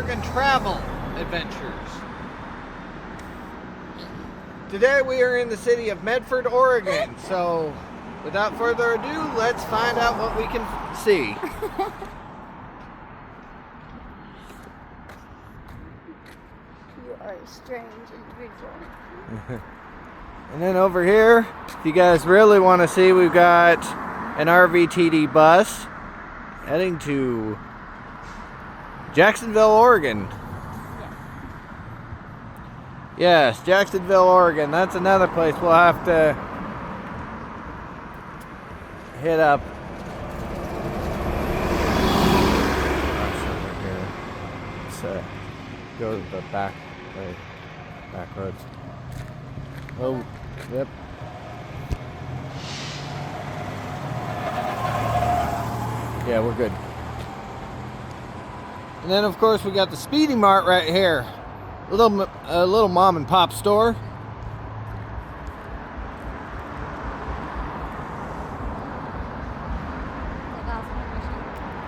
Oregon travel adventures. Today we are in the city of Medford, Oregon. So, without further ado, let's find out what we can see. You are a strange individual. And then over here, if you guys really want to see, we've got an RVTD bus heading to Jacksonville, Oregon. Yes, Jacksonville, Oregon. That's another place we'll have to hit up. Let's go to the back roads. Oh, yep. Yeah, we're good. And then, of course, we got the Speedy Mart right here. A little mom and pop store.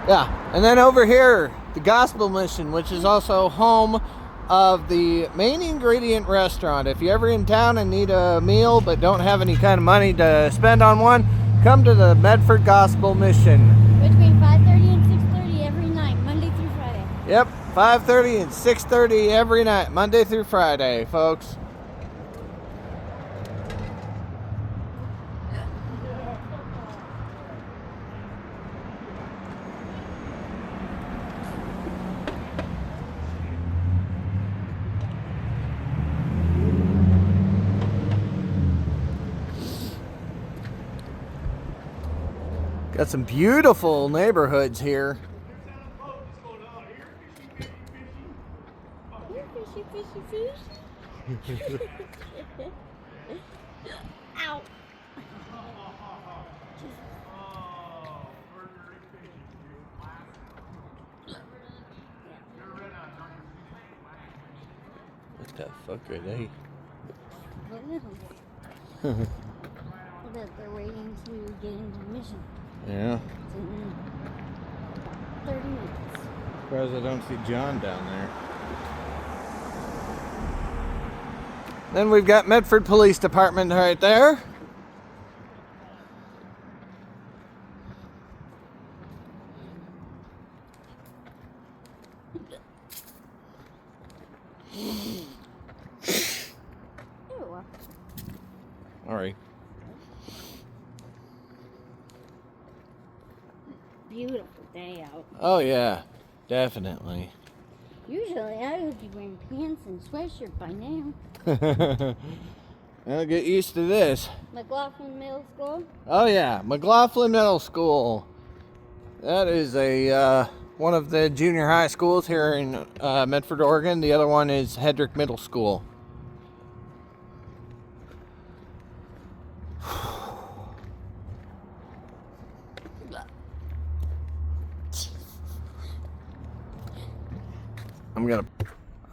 Yeah, and then over here, the Gospel Mission, which is also home of the Main Ingredient Restaurant. If you're ever in town and need a meal but don't have any kind of money to spend on one, come to the Medford Gospel Mission. Between 5:30 and 6:30 every night, Monday through Friday. Yep, 5:30 and 6:30 every night, Monday through Friday, folks. Got some beautiful neighborhoods here. Fishy, fishy, fish. Ow. What the fuck are they? That they're waiting to get into the mission. Yeah. It's in 30 minutes. Surprised I don't see John down there. Then we've got Medford Police Department right there. Ew. All right. Beautiful day out. Oh yeah, definitely. Usually I would be wearing pants and sweatshirt by now. I'll get used to this. McLaughlin Middle School. Oh yeah, McLaughlin Middle School. That is a one of the junior high schools here in Medford, Oregon. The other one is Hedrick Middle School.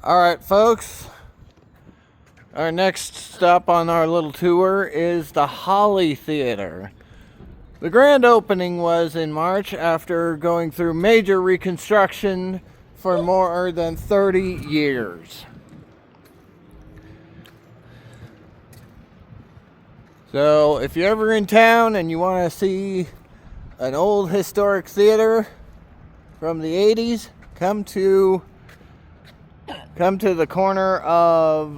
All right, folks. Our next stop on our little tour is the Holly Theater. The grand opening was in March after going through major reconstruction for more than 30 years. So if you're ever in town and you want to see an old historic theater from the 80s, come to the corner of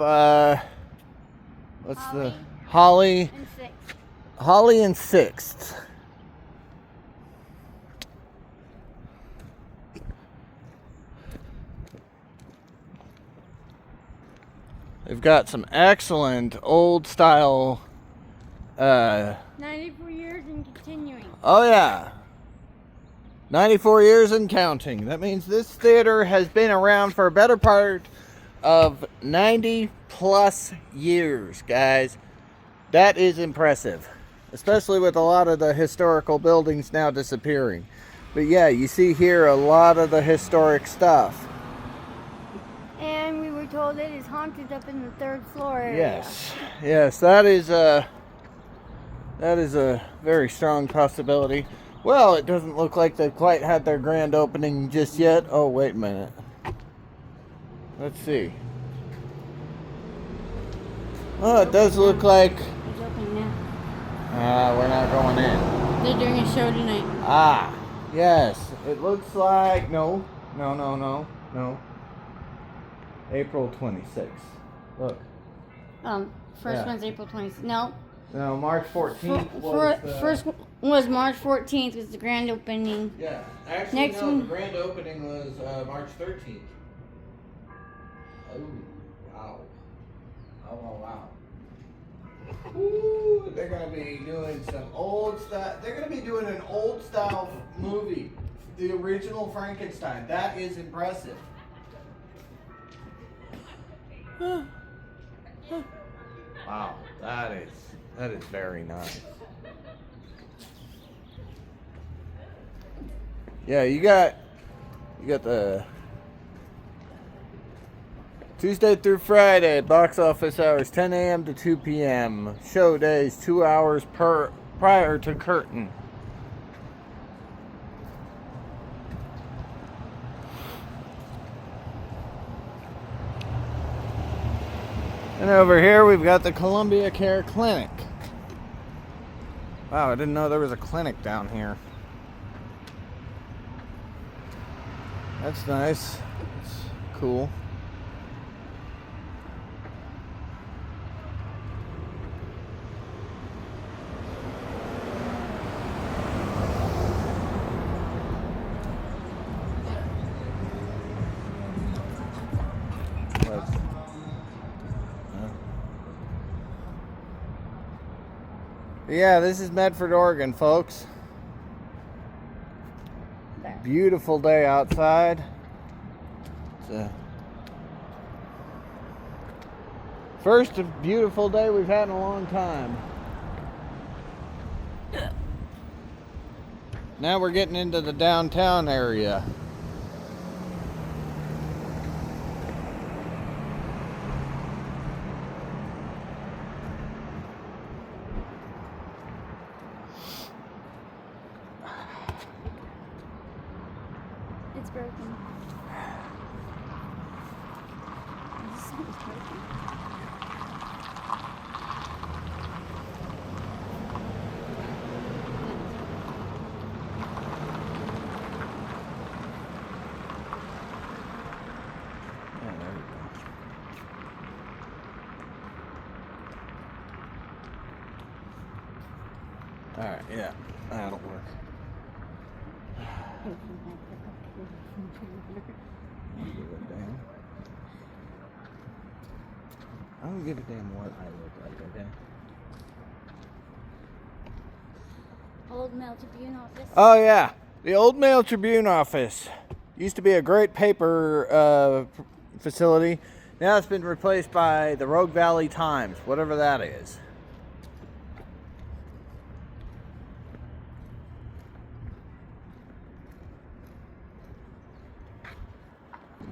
Holly and 6th. They've got some excellent old style 94 years and continuing. Oh yeah. 94 years and counting. That means this theater has been around for a better part of 90 plus years, guys. That is impressive, especially with a lot of the historical buildings now disappearing. But yeah, you see here a lot of the historic stuff. And we were told it is haunted up in the 3rd floor area. Yes, that is a very strong possibility. Well, it doesn't look like they've quite had their grand opening just yet. Oh, wait a minute. Let's see. Oh, it does look like... It's open now. we're not going in. They're doing a show tonight. Ah, yes. It looks like... No. April 26th. Look. First Yeah. one's April 20th. No. No, March 14th was the... First was March 14th was the grand opening. Yeah. Actually, Next no, one. the grand opening was March 13th. Oh, wow. Wow. Ooh, they're going to be doing some old style. They're going to be doing an old style movie. The original Frankenstein. That is impressive. Wow, that is very nice. Yeah, you got the Tuesday through Friday box office hours 10 a.m. to 2 p.m. Show days 2 hours prior to curtain. And over here we've got the Columbia Care Clinic. Wow, I didn't know there was a clinic down here. That's nice. It's cool. Yeah, this is Medford, Oregon, folks. Beautiful day outside. It's a first beautiful day we've had in a long time. Now we're getting into the downtown area. It's broken. It's broken. Yeah, there we go. Alright, yeah, that'll work. I don't give a damn what I look like, okay? Old Mail Tribune office. Oh yeah, the old Mail Tribune office. Used to be a great paper facility. Now it's been replaced by the Rogue Valley Times, whatever that is.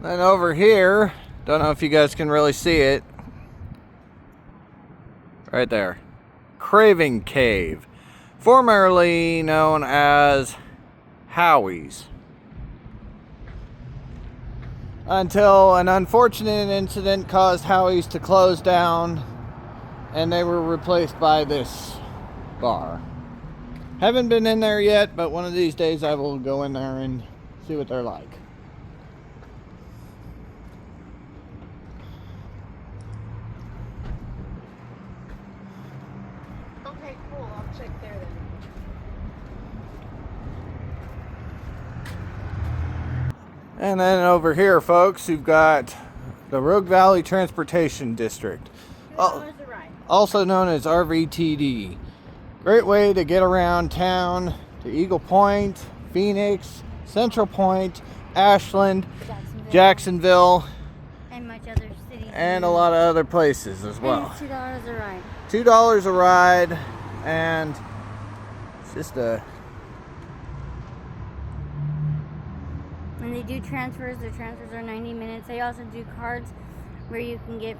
Then over here, don't know if you guys can really see it. Right there. Craving Cave. Formerly known as Howie's. Until an unfortunate incident caused Howie's to close down and they were replaced by this bar. Haven't been in there yet, but one of these days I will go in there and see what they're like. Okay, cool. I'll check there then. And then over here, folks, you've got the Rogue Valley Transportation District, $2 a ride. also known as RVTD. Great way to get around town to Eagle Point, Phoenix, Central Point, Ashland, Jacksonville, And much other cities. and a lot of other places as And well. it's $2 a ride. $2 a ride, and it's just a... And they do transfers. The transfers are 90 minutes. They also do cards where you can get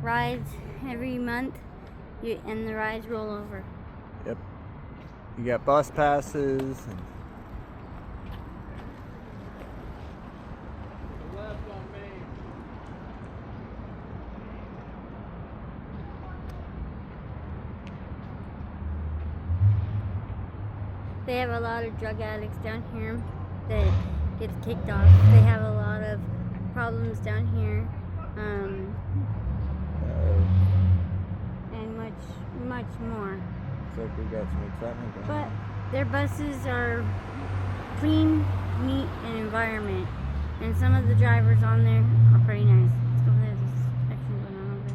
rides every month, and the rides roll over. Yep. You got bus passes. And... They have a lot of drug addicts down here that gets kicked off. They have a lot of problems down here, and much more. Looks like we got some excitement going But on. their buses are clean, neat, and environment. And some of the drivers on there are pretty nice. Let's go ahead. There's action going on over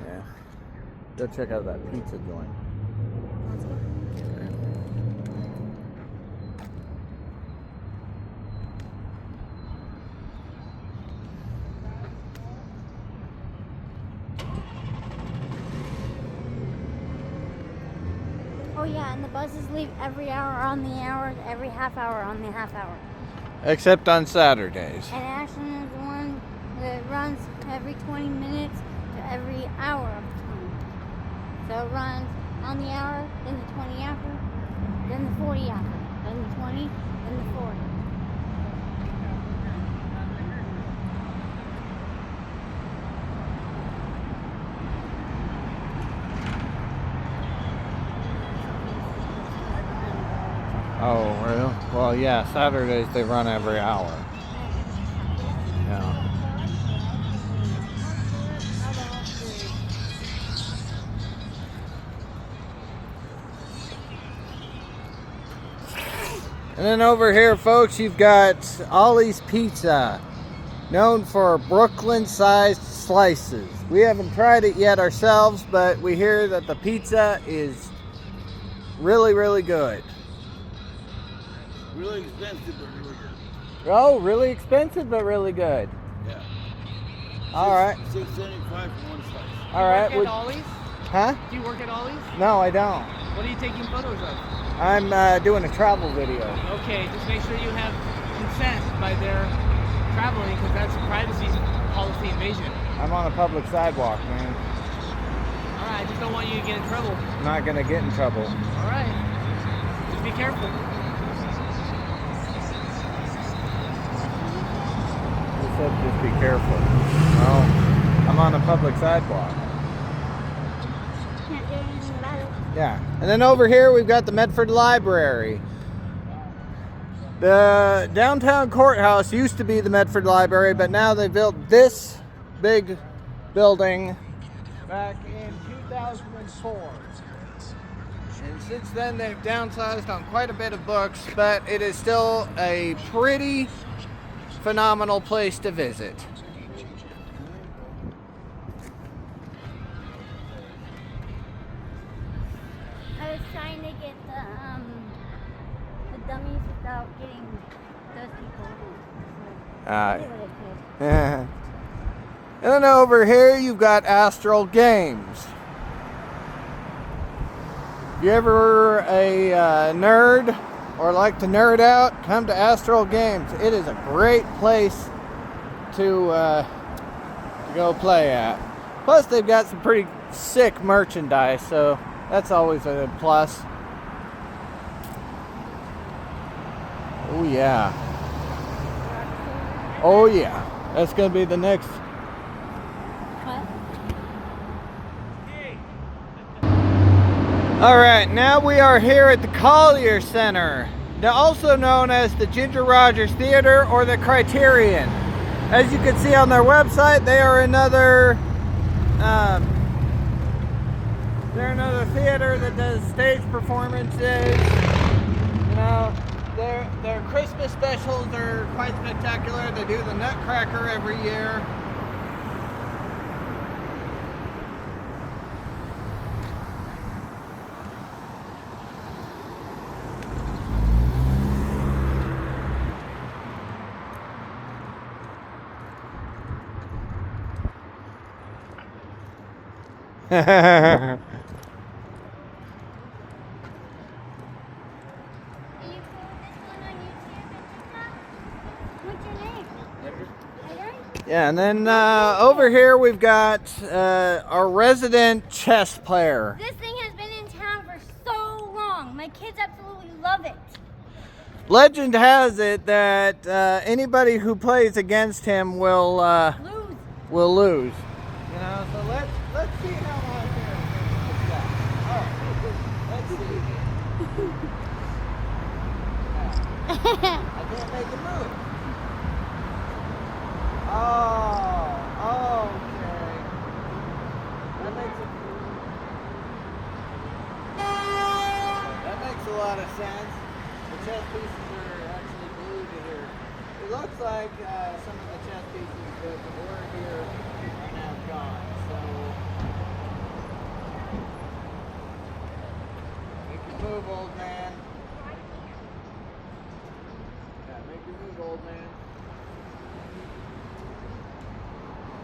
there. Yeah. Go check out that pizza joint. Let's go. Oh yeah, and the buses leave every hour on the hour, every half hour on the half hour. Except on Saturdays. And Ashland is the one that runs every 20 minutes to every hour of 20. So it runs on the hour, then the 20 after, then the 40 after, then the 20, then the 40. Oh, really? Well, yeah, Saturdays they run every hour. Yeah. And then over here, folks, you've got Ollie's Pizza, known for Brooklyn-sized slices. We haven't tried it yet ourselves, but we hear that the pizza is really, really good. Really expensive, but really good. Oh, really expensive, but really good. Yeah. All right. $6.75 for one slice. All right. Do you work at Ollie's? Huh? Do you work at Ollie's? No, I don't. What are you taking photos of? I'm doing a travel video. Okay, just make sure you have consent by their traveling, because that's a privacy policy invasion. I'm on a public sidewalk, man. All right, I just don't want you to get in trouble. I'm not gonna get in trouble. All right, just be careful. You said just be careful. No, I'm on a public sidewalk. Can't do anything about it. Yeah, and then over here we've got the Medford Library. The downtown courthouse used to be the Medford Library, but now they built this big building back in 2004. And since then they've downsized on quite a bit of books, but it is still a pretty phenomenal place to visit. I was trying to get the dummies without getting those people. So I did what I could. And then over here you've got Astral Games. If you ever a nerd or like to nerd out, come to Astral Games. It is a great place to go play at. Plus they've got some pretty sick merchandise, so that's always a plus. Oh yeah. Oh yeah. That's gonna be the next. What? All right, now we are here at the Collier Center, now also known as the Ginger Rogers Theater or the Criterion. As you can see on their website, they are another theater that does stage performances. You know, their Christmas specials are quite spectacular. They do the Nutcracker every year. Are you cool with this one on YouTube and TikTok? What's your name? Edward? Yeah, and then over here we've got our resident chess player. This thing has been in town for so long. My kids absolutely love it. Legend has it that anybody who plays against him will Lose. lose. You know, so let's see how long here. Oh, let's see. I can't make it move. Oh, okay. That makes a lot of sense. The chest pieces are actually glued to here. It looks like some of the chest pieces that were here are now gone. So make your move, old man. Yeah, make your move, old man.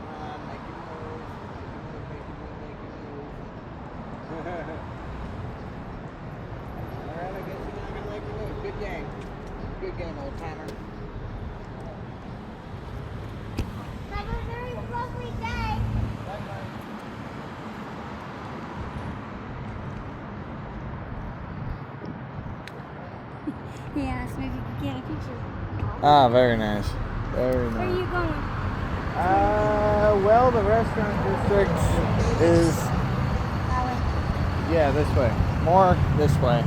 Come on, make your move. Make your move, make your move. Alright, I guess you're not gonna make your move. Good game. Good game, old timer. Have a very lovely day. He asked me if you could get a picture. Ah, very nice. Very Where are nice. you going? Well, the restaurant district is, That way. yeah, this way. More this way.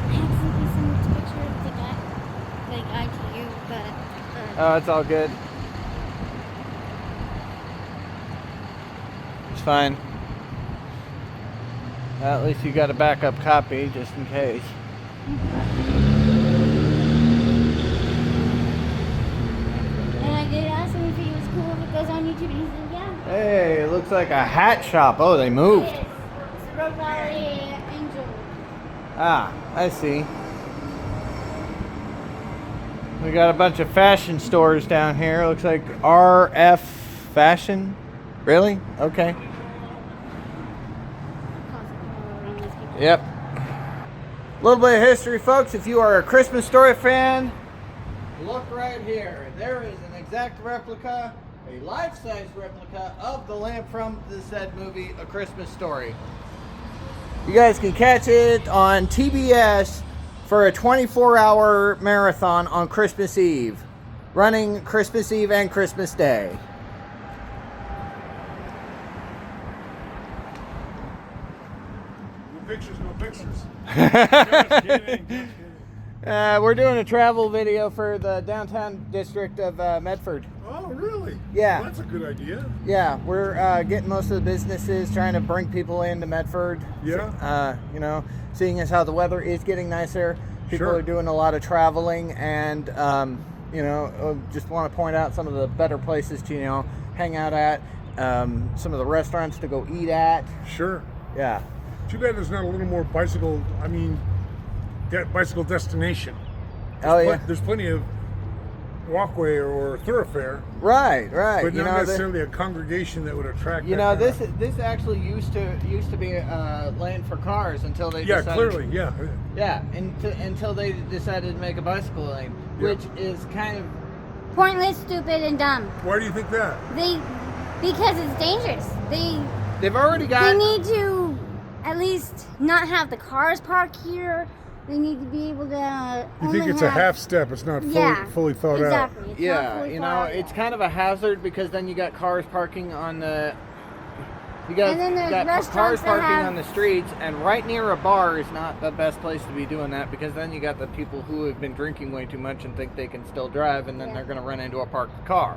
I accidentally sent a picture of the guy, to you, but Oh, it's all good. It's fine. At least you got a backup copy just in case. and I did ask him if he was cool if it goes on YouTube, and he said yeah. Hey, it looks like a hat shop. Oh, they moved. It is. It's Rose Valley Angel. Ah, I see. We got a bunch of fashion stores down here. Looks like RF Fashion. Really? Okay. Yep. A little bit of history, folks. If you are a Christmas Story fan, look right here. There is an exact replica, a life-size replica of the lamp from the said movie, A Christmas Story. You guys can catch it on TBS for a 24-hour marathon on Christmas Eve, running Christmas Eve and Christmas Day. No pictures, no pictures. Just kidding, just kidding. We're doing a travel video for the downtown district of Medford. Oh, really? Yeah. Well, that's a good idea. Yeah, we're getting most of the businesses, trying to bring people into Medford. Yeah. You know, seeing as how the weather is getting nicer, people Sure. are doing a lot of traveling, and you know, just want to point out some of the better places to, you know, hang out at, some of the restaurants to go eat at. Sure. Yeah. Too bad there's not a little more bicycle, bicycle destination. Oh yeah. There's plenty of walkway or thoroughfare, Right. but You not know, necessarily a congregation that would attract. you that know, kind this actually used to be a lane for cars until they Yeah, decided. clearly, yeah. Yeah, until they decided to make a bicycle lane, Yeah. which is kind of. Pointless, stupid, and dumb. Why do you think that? Because it's dangerous. They've already got. They need to at least not have the cars parked here. They need to be able to. You think it's a half step? It's not fully thought out. Exactly. It's not Yeah, fully you thought know, out it's yet. kind of a hazard because then you got cars parking on the. You got, And then there's you got restaurants cars that parking have- on the streets, and right near a bar is not the best place to be doing that because then you got the people who have been drinking way too much and think they can still drive, and then Yeah. they're going to run into a parked car.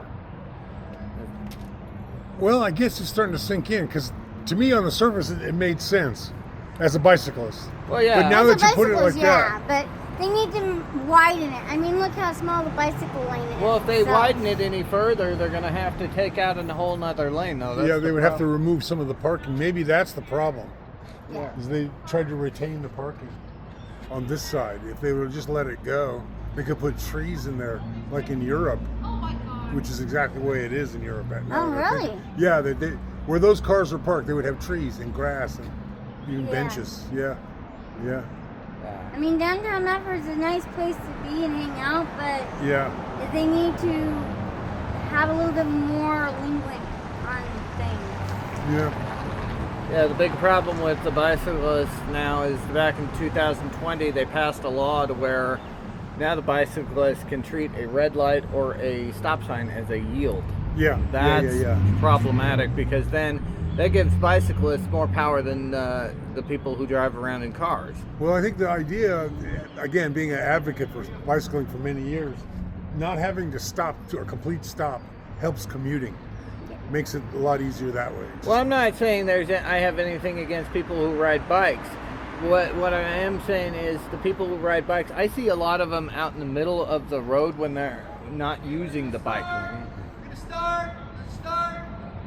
Well, I guess it's starting to sink in because to me, on the surface, it made sense as a bicyclist. Well, yeah. But now For that you put it bicycles, like yeah, that, but they need to widen it. I mean, look how small the bicycle lane is. Well, if they itself. widen it any further, they're going to have to take out a whole nother lane, though. That's yeah, the they would have to problem. remove some of the parking. Maybe that's the problem. Yeah. Is they tried to retain the parking on this side. If they would just let it go, they could put trees in there, like in Europe, which is exactly the way it is in Europe. Oh, really? Yeah, they where those cars are parked, they would have trees and grass and even Yeah. benches. Yeah. I mean, downtown Medford's a nice place to be and hang out, but Yeah. they need to have a little bit more lingering on things. Yeah. Yeah, the big problem with the bicyclists now is back in 2020 they passed a law to where now the bicyclist can treat a red light or a stop sign as a yield. Yeah. That's yeah. problematic because then that gives bicyclists more power than the people who drive around in cars. Well, I think the idea, again, being an advocate for bicycling for many years, not having to stop to a complete stop helps commuting. Makes it a lot easier that way. Well, I'm not saying I have anything against people who ride bikes. What I am saying is the people who ride bikes, I see a lot of them out in the middle of the road when they're not using the bike lane.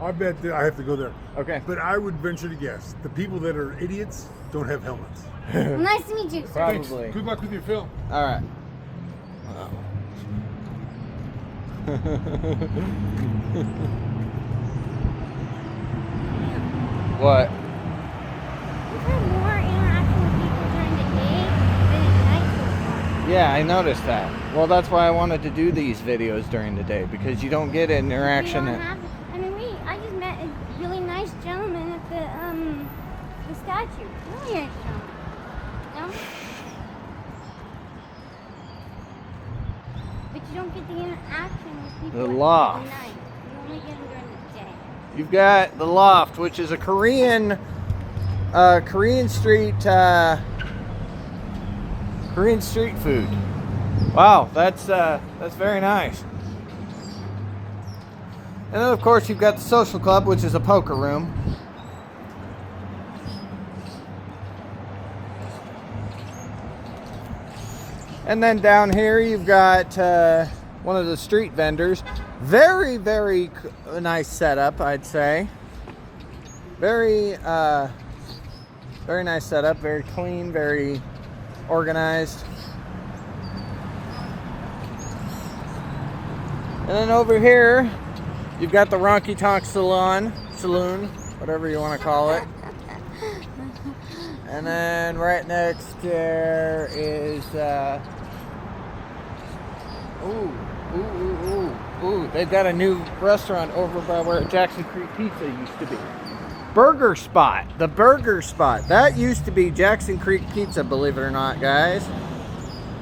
I bet that I have to go there. Okay. But I would venture to guess the people that are idiots don't have helmets. Well, nice to meet you, sir. Thanks. Probably. Good luck with your film. All right. What? We've had more interaction with people during the day than at night so far. Yeah, I noticed that. Well, that's why I wanted to do these videos during the day, because you don't get interaction. We don't have, I mean, I just met a really nice gentleman at the statue. Really nice gentleman. No? But you don't get the interaction with people The at loft. night. You only get them during the day. You've got the Loft, which is a Korean street food. Wow, that's very nice. And then of course you've got the Social Club, which is a poker room. And then down here you've got one of the street vendors. Very, very nice setup, I'd say. Very nice setup. Very clean, very organized. And then over here, you've got the Ronky Tonk Saloon, whatever you want to call it. And then right next there is, ooh, they've got a new restaurant over by where Jackson Creek Pizza used to be. Burger Spot, the Burger Spot. That used to be Jackson Creek Pizza, believe it or not, guys.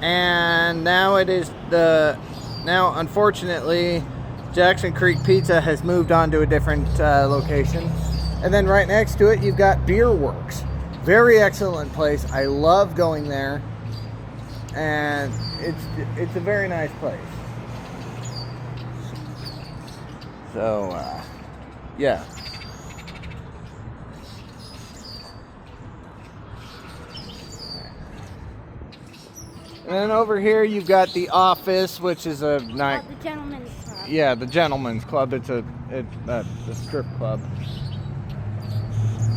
And now it is now unfortunately, Jackson Creek Pizza has moved on to a different location. And then right next to it, you've got Beer Works. Very excellent place. I love going there. And it's a very nice place. So, yeah. And then over here you've got the Office, which is a night. The Gentleman's Club. Yeah, the Gentleman's Club. It's the strip club.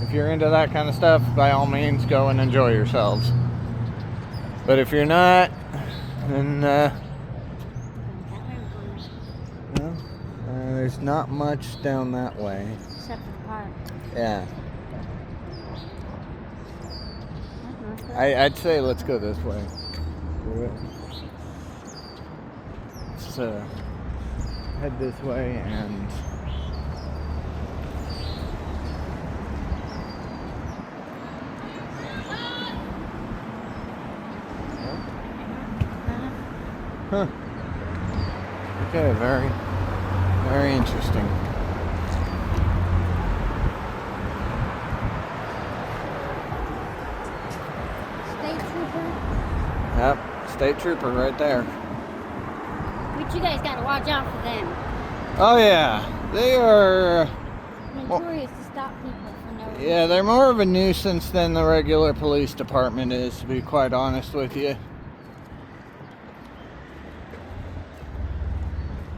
If you're into that kind of stuff, by all means, go and enjoy yourselves. But if you're not, then there's not much down that way. Except for the park. Yeah. I'd say let's go this way. Let's head this way and huh. Okay, very, very interesting. State Trooper. Yep, State Trooper right there. But you guys gotta watch out for them. Oh yeah, they are. Notorious to stop people for no reason. Yeah, they're more of a nuisance than the regular police department is, to be quite honest with you.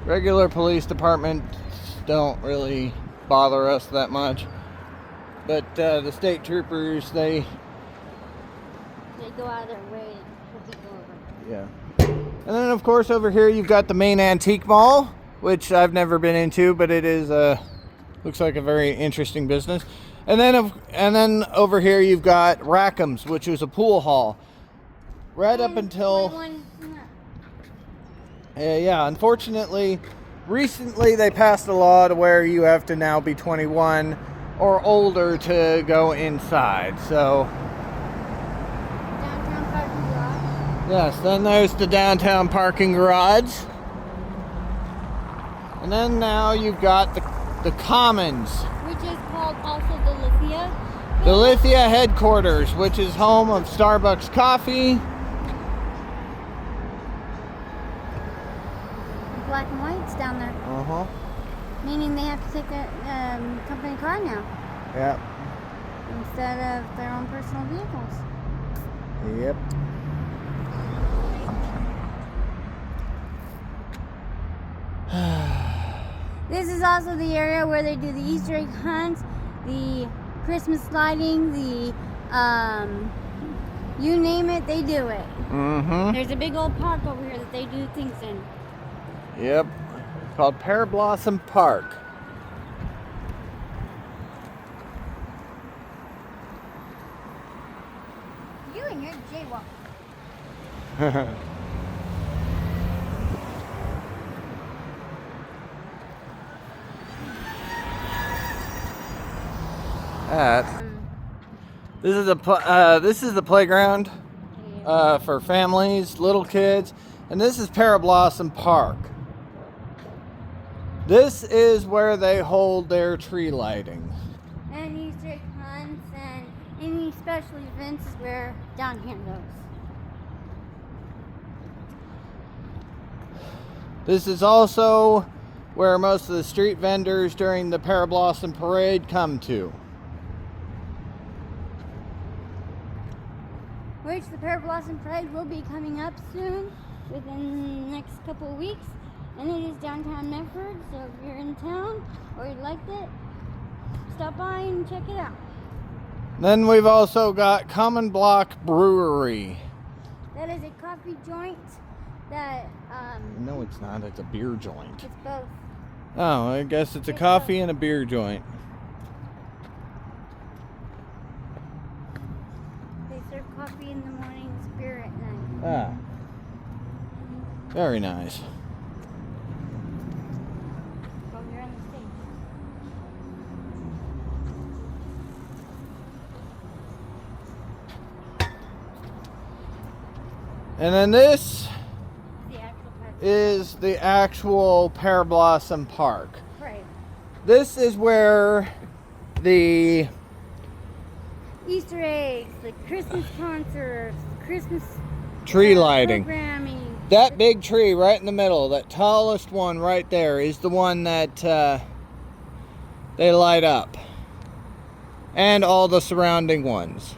Regular police departments don't really bother us that much. But the state troopers, they go out of their way to pull people over. yeah. And then of course over here you've got the main antique mall, which I've never been into, but it is looks like a very interesting business. And then over here you've got Rackham's, which is a pool hall. Right up until yeah, unfortunately, recently they passed a law to where you have to now be 21 or older to go inside. So Downtown parking garage. yes, then there's the downtown parking garage. And then now you've got the Commons. Which is called also the Lithia. The Lithia headquarters, which is home of Starbucks coffee. Black and white's down there. Uh-huh. Meaning they have to take a company car now Yep. instead of their own personal vehicles. Yep. This is also the area where they do the Easter egg hunt, the Christmas lighting, the you name it, they do it. Mm-hmm. There's a big old park over here that they do things in. Yep. It's called Pear Blossom Park. You and your jaywalk. This is the playground for families, little kids, and this is Pear Blossom Park. This is where they hold their tree lighting. And Easter egg hunts and any special events is where down here goes. This is also where most of the street vendors during the Pear Blossom Parade come to. Which the Pear Blossom Parade will be coming up soon, within the next couple of weeks. And it is downtown Medford, so if you're in town or you liked it, stop by and check it out. Then we've also got Common Block Brewery. That is a coffee joint that, No, it's not. It's a beer joint. it's both. Oh, I guess it's a coffee and a beer joint. They serve coffee in the morning, beer at night. Ah. Very nice. Go here on the stage. And then this The actual park. is the actual Pear Blossom Park. Right. This is where the Easter eggs, the Christmas concerts, Christmas tree lighting. programming. That big tree right in the middle, that tallest one right there, is the one that they light up. And all the surrounding ones.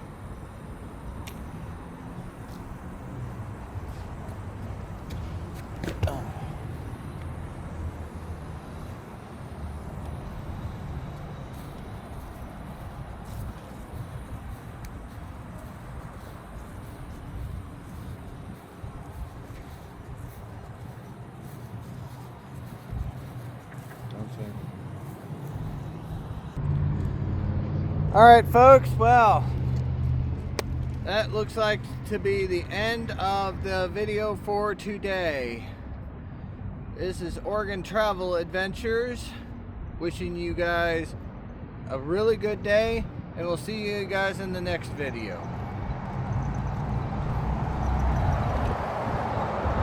All right, folks, well, that looks like to be the end of the video for today. This is Oregon Travel Adventures, wishing you guys a really good day, and we'll see you guys in the next video.